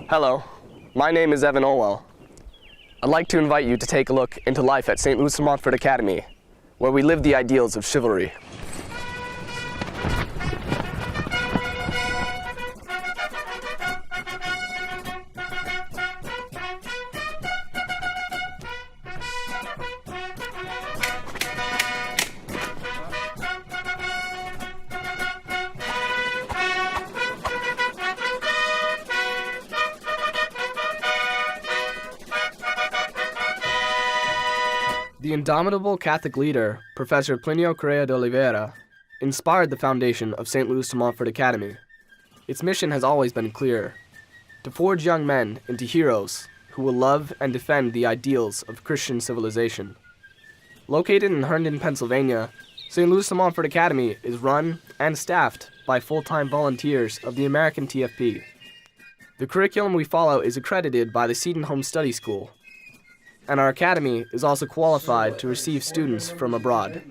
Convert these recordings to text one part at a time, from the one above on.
Hello, my name is Evan Olwell. I'd like to invite you to take a look into life at St. Louis de Montfort Academy, where we live the ideals of chivalry. The indomitable Catholic leader, Professor Plinio Correa de Oliveira, inspired the foundation of St. Louis de Montfort Academy. Its mission has always been clear: to forge young men into heroes who will love and defend the ideals of Christian civilization. Located in Herndon, Pennsylvania, St. Louis de Montfort Academy is run and staffed by full-time volunteers of the American TFP. The curriculum we follow is accredited by the Seton Home Study School, and our academy is also qualified to receive students from abroad.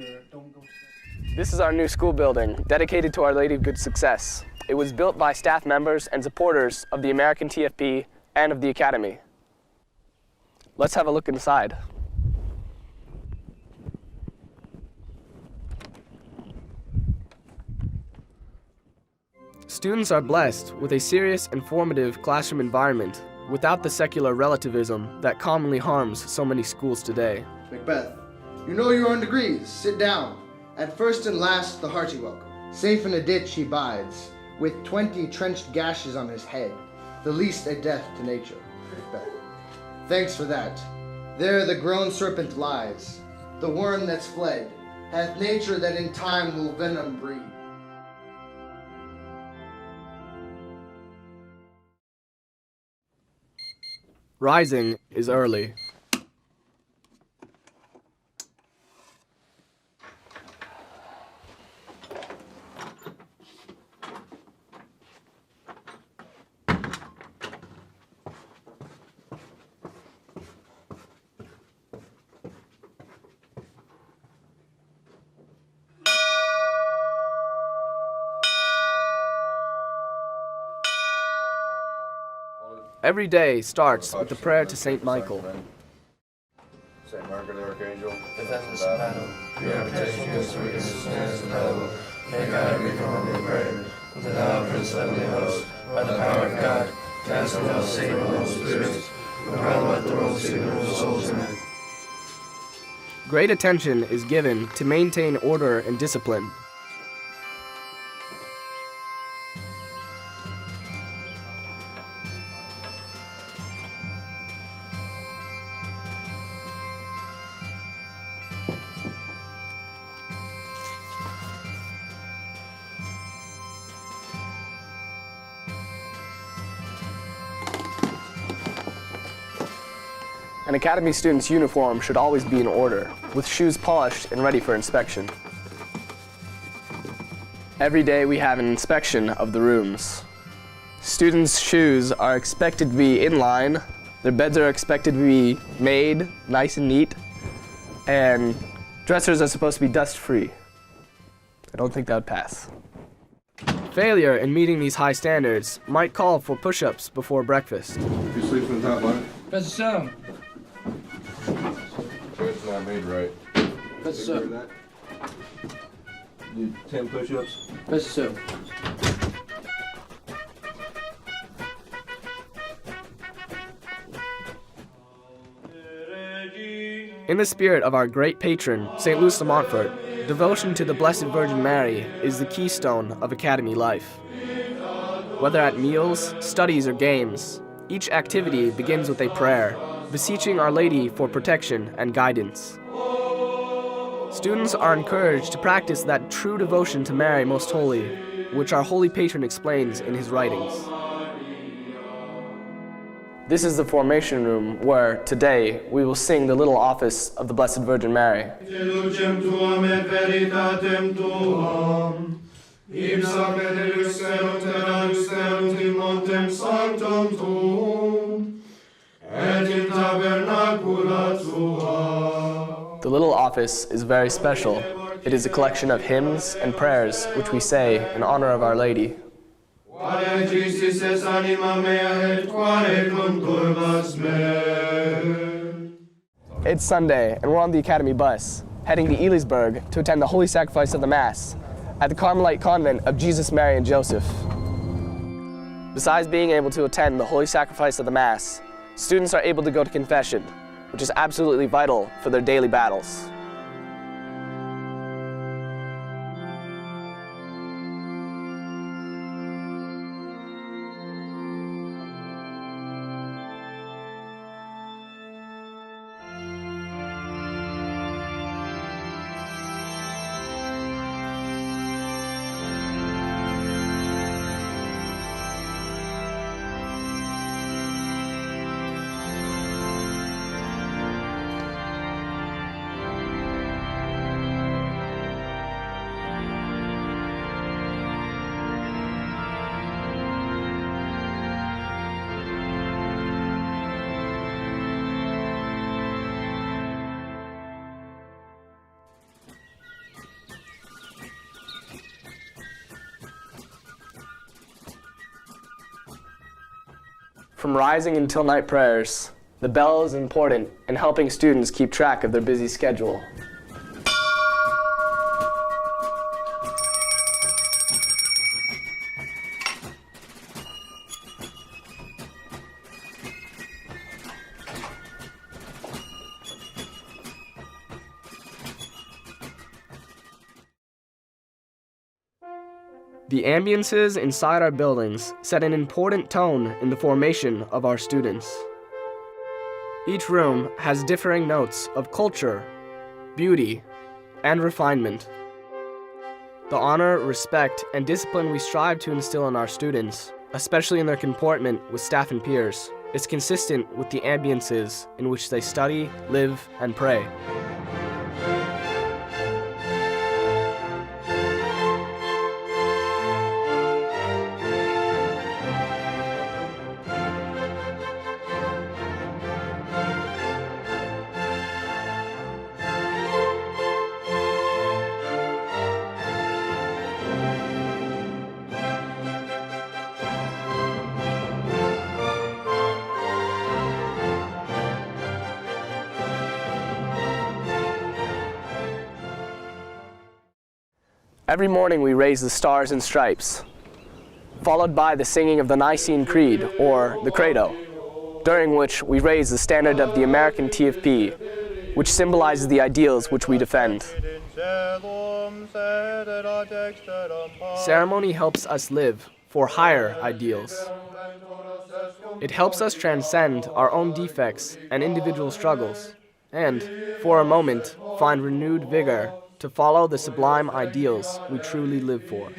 This is our new school building, dedicated to Our Lady of Good Success. It was built by staff members and supporters of the American TFP and of the academy. Let's have a look inside. Students are blessed with a serious and formative classroom environment without the secular relativism that commonly harms so many schools today. Macbeth, you know your own degrees. Sit down. At first and last, the hearty welcome. Safe in a ditch he bides, with 20 trenched gashes on his head, the least a death to nature. Macbeth, thanks for that. There the grown serpent lies, the worm that's fled, hath nature that in time will venom breed. Rising is early. Every day starts with the prayer to St. Michael. St. Margaret the Archangel, defend us in battle. We are protected against the wickedness of the devil. May God be humbly pray. Unto thou, Prince of heavenly hosts, by the power of God, cast out Satan and all spirits, and rather let the world see the souls in it. Great attention is given to maintain order and discipline. An academy student's uniform should always be in order, with shoes polished and ready for inspection. Every day we have an inspection of the rooms. Students' shoes are expected to be in line, their beds are expected to be made nice and neat, and dressers are supposed to be dust-free. I don't think that would pass. Failure in meeting these high standards might call for push-ups before breakfast. You sleep in the top line? Press so. It's not made right. Press so. Do 10 push-ups. Press so. In the spirit of our great patron, St. Louis de Montfort, devotion to the Blessed Virgin Mary is the keystone of academy life. Whether at meals, studies, or games, each activity begins with a prayer, beseeching Our Lady for protection and guidance. Students are encouraged to practice that true devotion to Mary Most Holy, which our holy patron explains in his writings. This is the formation room where, today, we will sing the little office of the Blessed Virgin Mary. The little office is very special. It is a collection of hymns and prayers which we say in honor of Our Lady. Iusis es anima mea et quare cum turbas me. It's Sunday, and we're on the Academy bus, heading to Elisburg to attend the Holy Sacrifice of the Mass at the Carmelite Convent of Jesus, Mary, and Joseph. Besides being able to attend the Holy Sacrifice of the Mass, students are able to go to confession, which is absolutely vital for their daily battles. From rising until night prayers, the bell is important in helping students keep track of their busy schedule. The ambiances inside our buildings set an important tone in the formation of our students. Each room has differing notes of culture, beauty, and refinement. The honor, respect, and discipline we strive to instill in our students, especially in their comportment with staff and peers, is consistent with the ambiances in which they study, live, and pray. Every morning we raise the Stars and Stripes, followed by the singing of the Nicene Creed, or the Credo, during which we raise the standard of the American TFP, which symbolizes the ideals which we defend. Ceremony helps us live for higher ideals. It helps us transcend our own defects and individual struggles, and, for a moment, find renewed vigor to follow the sublime ideals we truly live for.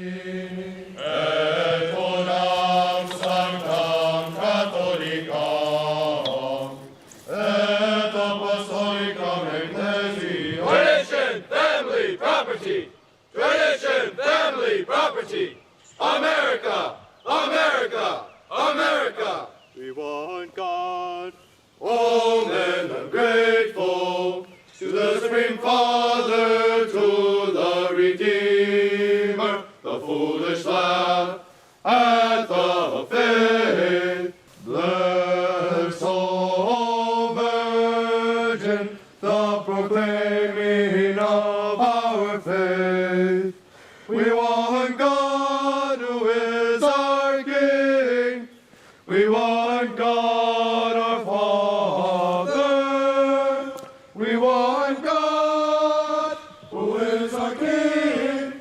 Tradition, family, property. Tradition, family, property. America, America, America. We want God. All men are grateful to the Supreme Father, to the Redeemer. The foolish laugh at the faith. Bless, O Virgin, the proclaiming of our faith. We want God who is our King. We want God our Father. We want God who is our King.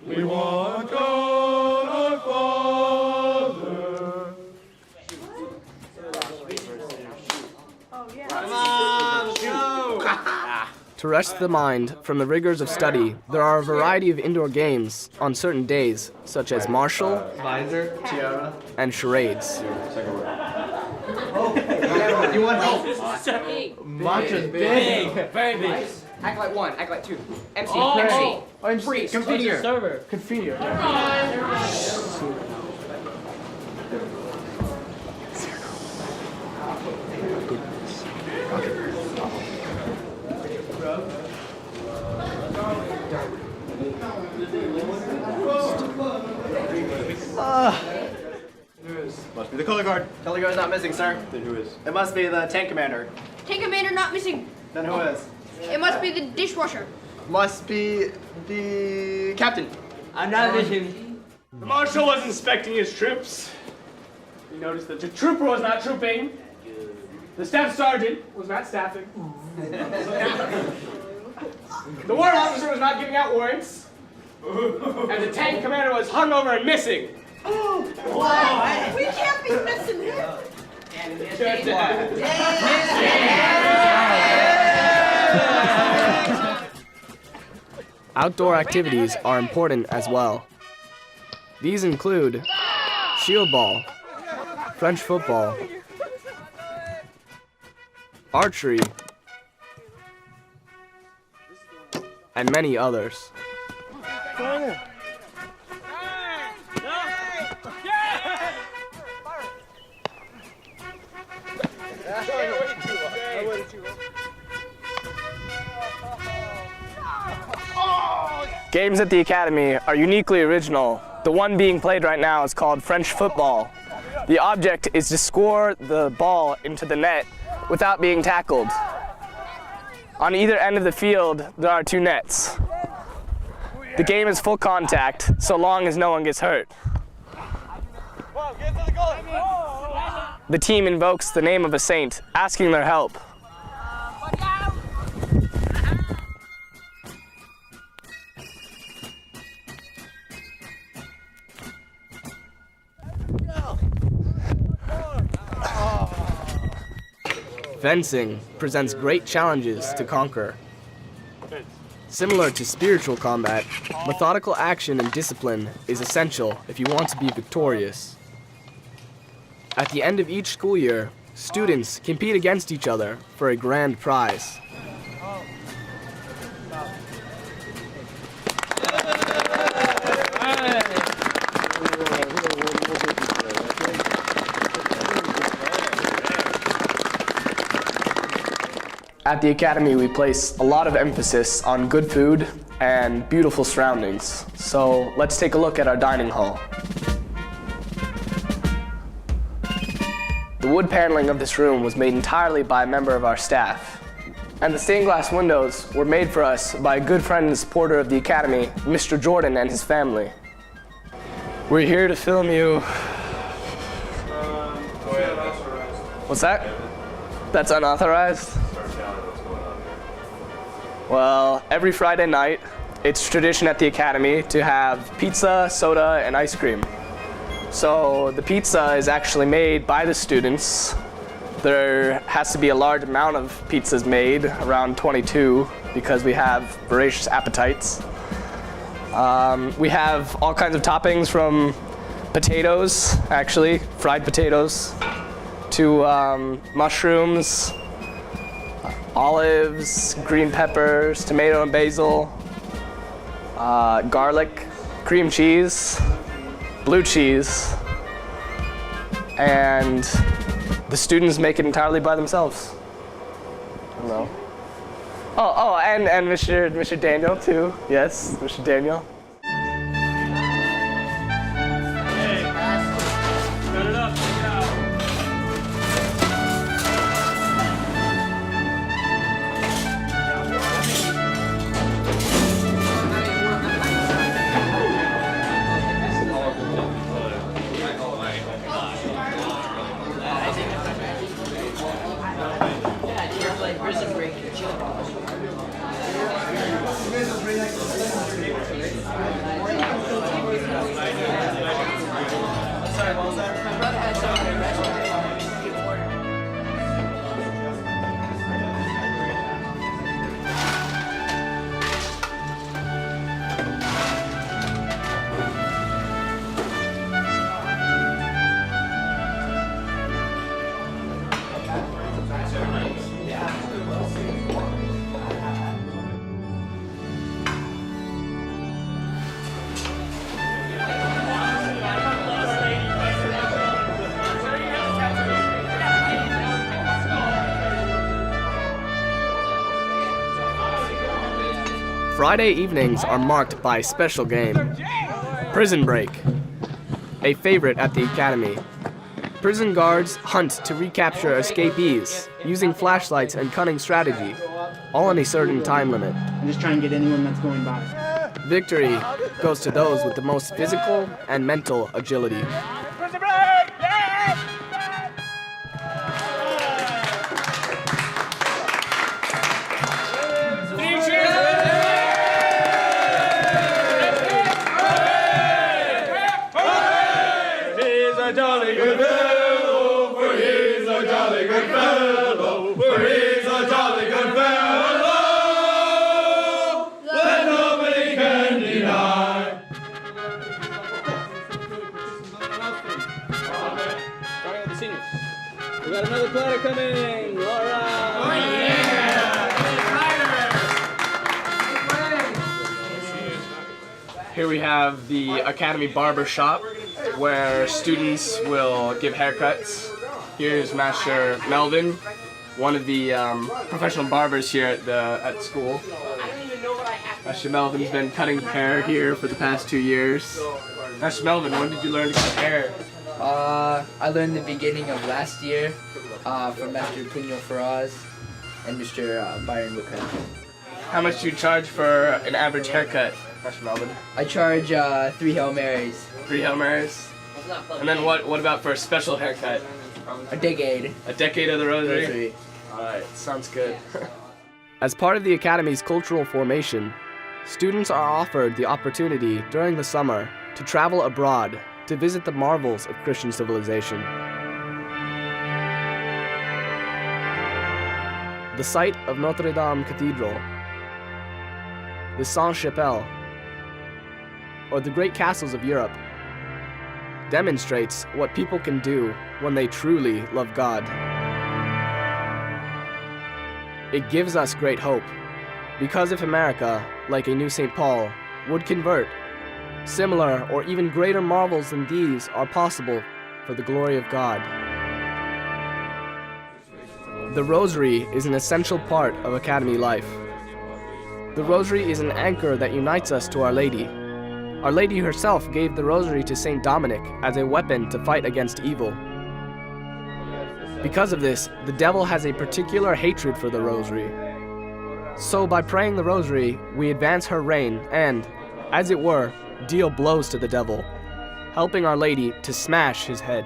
We want God our Father. To rest the mind from the rigors of study, there are a variety of indoor games on certain days, such as martial, Visor, tiara. and charades. You want help? Mantra's big. Very big. Act like one, act like two. MC, Oh, MC, priest. Confiteor. Server. Confiteor. Must be the color guard. Color guard's not missing, sir. Then who is? It must be the tank commander. Tank commander not missing. Then who is? It must be the dishwasher. Must be the captain. I'm not missing. The marshal was inspecting his troops. He noticed that the trooper was not trooping. The staff sergeant was not staffing. The warrant officer was not giving out warrants. And the tank commander was hungover and missing. What? We can't be missing him. Outdoor activities are important as well. These include shield ball, French football, archery, and many others. Games at the Academy are uniquely original. The one being played right now is called French football. The object is to score the ball into the net without being tackled. On either end of the field, there are 2 nets. The game is full contact, so long as no one gets hurt. The team invokes the name of a saint, asking their help. Fencing presents great challenges to conquer. Similar to spiritual combat, methodical action and discipline is essential if you want to be victorious. At the end of each school year, students compete against each other for a grand prize. At the Academy, we place a lot of emphasis on good food and beautiful surroundings. So let's take a look at our dining hall. The wood paneling of this room was made entirely by a member of our staff. And the stained glass windows were made for us by a good friend and supporter of the Academy, Mr. Jordan and his family. We're here to film you. What's that? That's unauthorized? Well, every Friday night, it's tradition at the Academy to have pizza, soda, and ice cream. So the pizza is actually made by the students. There has to be a large amount of pizzas made, around 22, because we have voracious appetites. We have all kinds of toppings from potatoes, actually, fried potatoes, to mushrooms, olives, green peppers, tomato and basil, garlic, cream cheese, blue cheese, and the students make it entirely by themselves. I don't know. Oh, and Mr. Daniel too. Yes, Mr. Daniel. Friday evenings are marked by a special game, Prison Break, a favorite at the Academy. Prison guards hunt to recapture escapees, using flashlights and cunning strategy, all in a certain time limit. And just try and get anyone that's going by. Victory goes to those with the most physical and mental agility. He's a jolly good fellow, for he's a jolly good fellow, for he's a jolly good fellow, that nobody can deny. Starting with the seniors. We got another platter coming. All right. Here we have the Academy Barber Shop, where students will give haircuts. Here's Master Melvin, one of the professional barbers here at school. Master Melvin's been cutting hair here for the past 2 years. Master Melvin, when did you learn to cut hair? I learned the beginning of last year from Master Plinio Faraz and Mr. Byron Woodcock. How much do you charge for an average haircut, Master Melvin? I charge 3 Hail Marys. 3 Hail Marys? And then what about for a special haircut? A decade. A decade of the rosary? Alright, sounds good. As part of the Academy's cultural formation, students are offered the opportunity during the summer to travel abroad to visit the marvels of Christian civilization. The site of Notre Dame Cathedral, the Sainte-Chapelle, or the great castles of Europe demonstrates what people can do when they truly love God. It gives us great hope, because if America, like a new St. Paul, would convert, similar or even greater marvels than these are possible for the glory of God. The Rosary is an essential part of Academy life. The Rosary is an anchor that unites us to Our Lady. Our Lady herself gave the Rosary to Saint Dominic as a weapon to fight against evil. Because of this, the devil has a particular hatred for the Rosary. So by praying the Rosary, we advance her reign and, as it were, deal blows to the devil, helping Our Lady to smash his head.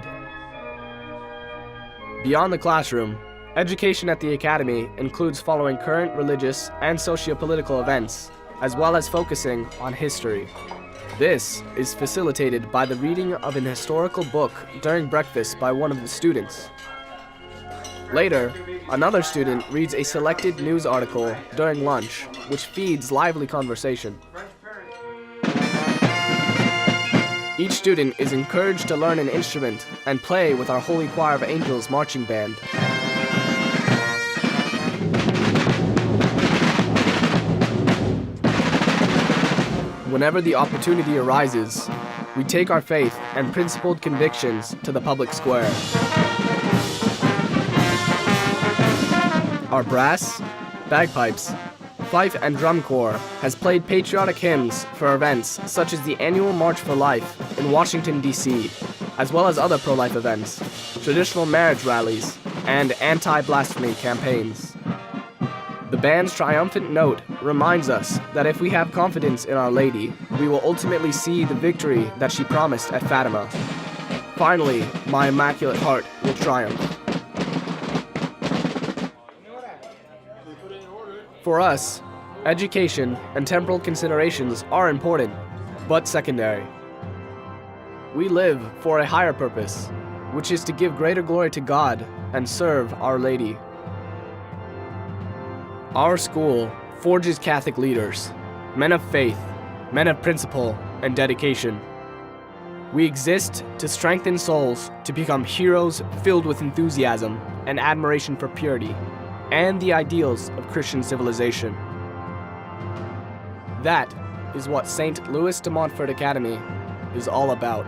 Beyond the classroom, education at the Academy includes following current religious and socio-political events, as well as focusing on history. This is facilitated by the reading of an historical book during breakfast by one of the students. Later, another student reads a selected news article during lunch, which feeds lively conversation. Each student is encouraged to learn an instrument and play with our Holy Choir of Angels marching band. Whenever the opportunity arises, we take our faith and principled convictions to the public square. Our brass, bagpipes, fife and drum corps has played patriotic hymns for events such as the annual March for Life in Washington, D.C., as well as other pro-life events, traditional marriage rallies, and anti-blasphemy campaigns. The band's triumphant note reminds us that if we have confidence in Our Lady, we will ultimately see the victory that she promised at Fatima. Finally, my Immaculate Heart will triumph. For us, education and temporal considerations are important, but secondary. We live for a higher purpose, which is to give greater glory to God and serve Our Lady. Our school forges Catholic leaders, men of faith, men of principle and dedication. We exist to strengthen souls to become heroes filled with enthusiasm and admiration for purity and the ideals of Christian civilization. That is what St. Louis de Montfort Academy is all about.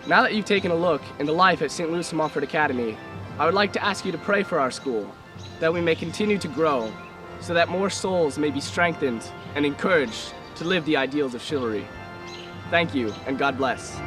Now that you've taken a look into life at St. Louis de Montfort Academy, I would like to ask you to pray for our school, that we may continue to grow, so that more souls may be strengthened and encouraged to live the ideals of chivalry. Thank you, and God bless.